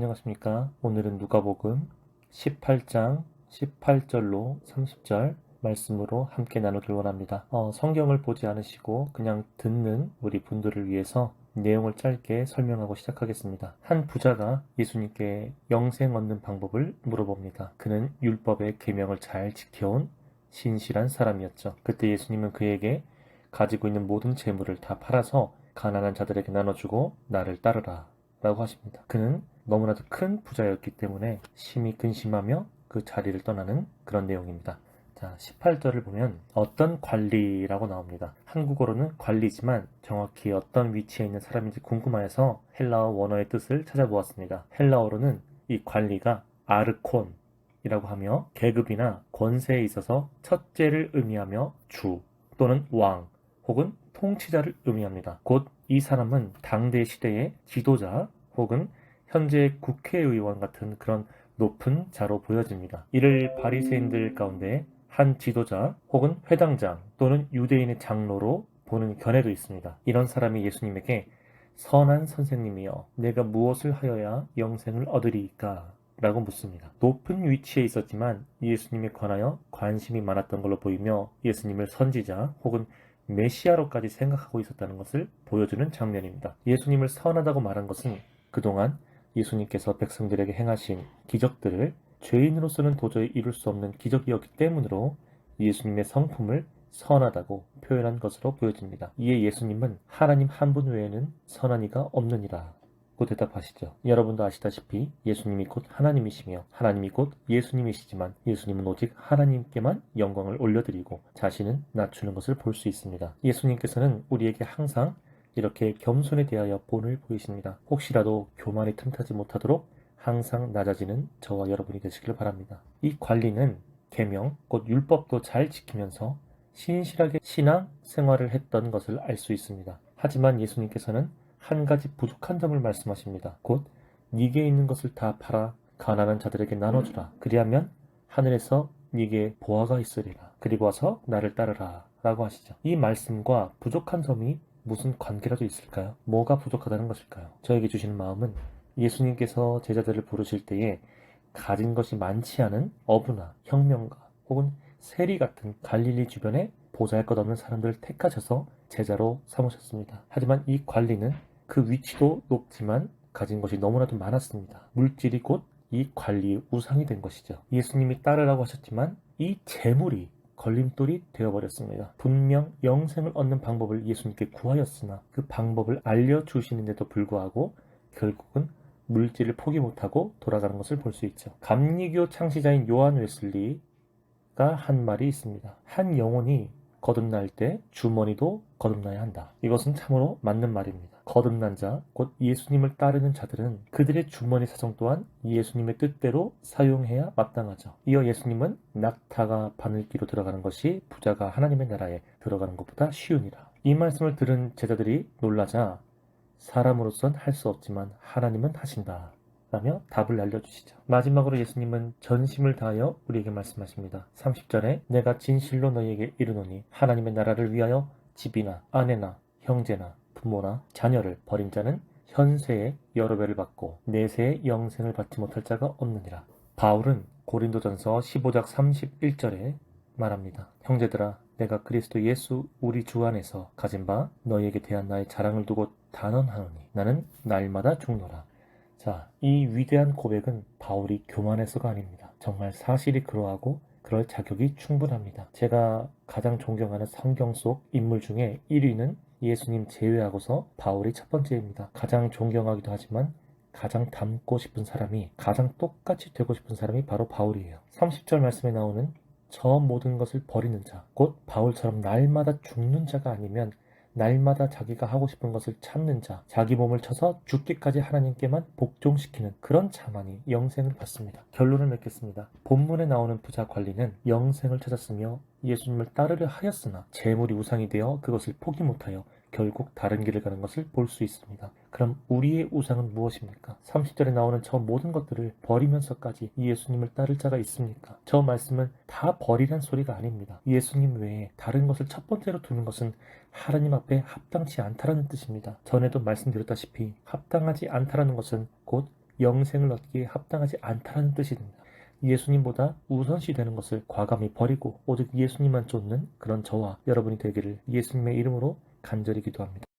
안녕하십니까. 오늘은 누가복음 18장 18절로 30절 말씀으로 함께 나누길 원합니다. 성경을 보지 않으시고 그냥 듣는 우리 분들을 위해서 내용을 짧게 설명하고 시작하겠습니다. 한 부자가 예수님께 영생 얻는 방법을 물어봅니다. 그는 율법의 계명을 잘 지켜온 신실한 사람이었죠. 그때 예수님은 그에게 가지고 있는 모든 재물을 다 팔아서 가난한 자들에게 나눠주고 나를 따르라 라고 하십니다. 그는 너무나도 큰 부자였기 때문에 심히 근심하며 그 자리를 떠나는 그런 내용입니다. 자, 18절을 보면 어떤 관리라고 나옵니다. 한국어로는 관리지만 정확히 어떤 위치에 있는 사람인지 궁금해서 헬라어 원어의 뜻을 찾아보았습니다. 헬라어로는 이 관리가 아르콘이라고 하며 계급이나 권세에 있어서 첫째를 의미하며 주 또는 왕 혹은 통치자를 의미합니다. 곧 이 사람은 당대 시대의 지도자 혹은 현재 국회의원 같은 그런 높은 자로 보여집니다. 이를 바리새인들 가운데 한 지도자 혹은 회당장 또는 유대인의 장로로 보는 견해도 있습니다. 이런 사람이 예수님에게 선한 선생님이여 내가 무엇을 하여야 영생을 얻으리이까? 라고 묻습니다. 높은 위치에 있었지만 예수님에 관하여 관심이 많았던 걸로 보이며 예수님을 선지자 혹은 메시아로까지 생각하고 있었다는 것을 보여주는 장면입니다. 예수님을 선하다고 말한 것은 그동안 예수님께서 백성들에게 행하신 기적들을 죄인으로서는 도저히 이룰 수 없는 기적이었기 때문으로 예수님의 성품을 선하다고 표현한 것으로 보여집니다. 이에 예수님은 하나님 한 분 외에는 선한 이가 없느니라 고 대답하시죠. 여러분도 아시다시피 예수님이 곧 하나님이시며 하나님이 곧 예수님이시지만 예수님은 오직 하나님께만 영광을 올려드리고 자신은 낮추는 것을 볼 수 있습니다. 예수님께서는 우리에게 항상 이렇게 겸손에 대하여 본을 보이십니다. 혹시라도 교만이 틈타지 못하도록 항상 낮아지는 저와 여러분이 되시길 바랍니다. 이 관리는 계명, 곧 율법도 잘 지키면서 신실하게 신앙 생활을 했던 것을 알 수 있습니다. 하지만 예수님께서는 한 가지 부족한 점을 말씀하십니다. 곧 네게 있는 것을 다 팔아 가난한 자들에게 나눠주라. 그리하면 하늘에서 네게 보화가 있으리라. 그리고 와서 나를 따르라 라고 하시죠. 이 말씀과 부족한 점이 무슨 관계라도 있을까요? 뭐가 부족하다는 것일까요? 저에게 주시는 마음은 예수님께서 제자들을 부르실 때에 가진 것이 많지 않은 어부나 혁명가 혹은 세리 같은 갈릴리 주변에 보잘것없는 사람들을 택하셔서 제자로 삼으셨습니다. 하지만 이 관리는 그 위치도 높지만 가진 것이 너무나도 많았습니다. 물질이 곧 이 관리의 우상이 된 것이죠. 예수님이 따르라고 하셨지만 이 재물이 걸림돌이 되어버렸습니다. 분명 영생을 얻는 방법을 예수님께 구하였으나 그 방법을 알려주시는데도 불구하고 결국은 물질을 포기 못하고 돌아가는 것을 볼 수 있죠. 감리교 창시자인 요한 웨슬리가 한 말이 있습니다. 한 영혼이 거듭날 때 주머니도 거듭나야 한다. 이것은 참으로 맞는 말입니다. 거듭난 자, 곧 예수님을 따르는 자들은 그들의 주머니 사정 또한 예수님의 뜻대로 사용해야 마땅하죠. 이어 예수님은 낙타가 바늘기로 들어가는 것이 부자가 하나님의 나라에 들어가는 것보다 쉬우니라. 이 말씀을 들은 제자들이 놀라자 사람으로선 할 수 없지만 하나님은 하신다 라며 답을 알려주시죠. 마지막으로 예수님은 전심을 다하여 우리에게 말씀하십니다. 30절에 내가 진실로 너희에게 이르노니 하나님의 나라를 위하여 집이나 아내나 형제나 부모나 자녀를 버린 자는 현세에 여러 배를 받고 내세에 영생을 받지 못할 자가 없느니라. 바울은 고린도전서 15장 31절에 말합니다. 형제들아 내가 그리스도 예수 우리 주 안에서 가진 바 너희에게 대한 나의 자랑을 두고 단언하노니 나는 날마다 죽노라. 자, 이 위대한 고백은 바울이 교만해서가 아닙니다. 정말 사실이 그러하고 그럴 자격이 충분합니다. 제가 가장 존경하는 성경 속 인물 중에 1위는 예수님 제외하고서 바울이 첫 번째입니다. 가장 존경하기도 하지만 가장 닮고 싶은 사람이, 가장 똑같이 되고 싶은 사람이 바로 바울이에요. 30절 말씀에 나오는 저 모든 것을 버리는 자, 곧 바울처럼 날마다 죽는 자가 아니면 날마다 자기가 하고 싶은 것을 참는 자, 자기 몸을 쳐서 죽기까지 하나님께만 복종시키는 그런 자만이 영생을 받습니다. 결론을 맺겠습니다. 본문에 나오는 부자 관리는 영생을 찾았으며 예수님을 따르려 하였으나 재물이 우상이 되어 그것을 포기 못하여 결국 다른 길을 가는 것을 볼 수 있습니다. 그럼 우리의 우상은 무엇입니까? 30절에 나오는 저 모든 것들을 버리면서까지 예수님을 따를 자가 있습니까? 저 말씀은 다 버리란 소리가 아닙니다. 예수님 외에 다른 것을 첫 번째로 두는 것은 하나님 앞에 합당치 않다라는 뜻입니다. 전에도 말씀드렸다시피 합당하지 않다라는 것은 곧 영생을 얻기에 합당하지 않다라는 뜻이 됩니다. 예수님보다 우선시 되는 것을 과감히 버리고 오직 예수님만 쫓는 그런 저와 여러분이 되기를 예수님의 이름으로 간절히 기도합니다.